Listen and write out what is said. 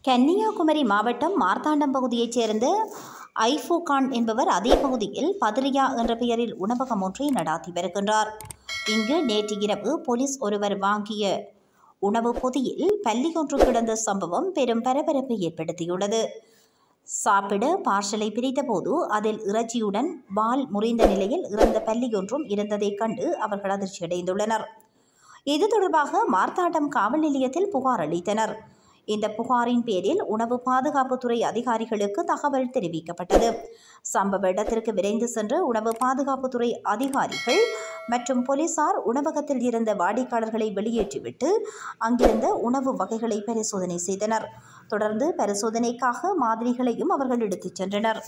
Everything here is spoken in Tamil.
கன்னியாகுமரி மாவட்டம் மார்த்தாண்டம் பகுதியைச் சேர்ந்த ஐஃபோகான் என்பவர் அதே பகுதியில் பத்ரியா என்ற பெயரில் உணவகம் ஒன்றை நடாத்தி வருகின்றார். இங்கு நேற்று இரவு போலீஸ் ஒருவர் வாங்கிய உணவு பொதியில் பல்லி ஒன்று கிடந்த சம்பவம் பெரும் பரபரப்பை ஏற்படுத்தியுள்ளது. சாப்பிட பார்சலை பிரித்தபோது அதில் இறைச்சியுடன் வால் முறிந்த நிலையில் இறந்த பல்லியொன்றும் இருந்ததைக் கண்டு அவர்கள் அதிர்ச்சியடைந்துள்ளனர். இது தொடர்பாக மார்த்தாண்டம் காவல் நிலையத்தில் புகார் அளித்தனர். இந்த புகாரின் பேரில் உணவு பாதுகாப்புத்துறை அதிகாரிகளுக்கு தகவல் தெரிவிக்கப்பட்டது. சம்பவ இடத்திற்கு விரைந்து சென்ற உணவு பாதுகாப்புத்துறை அதிகாரிகள் மற்றும் போலீசார் உணவகத்தில் இருந்த வாடிக்கையாளர்களை வெளியேற்றிவிட்டு அங்கிருந்த உணவு வகைகளை பரிசோதனை செய்தனர். தொடர்ந்து பரிசோதனைக்காக மாதிரிகளையும் அவர்கள் எடுத்துச் சென்றனர்.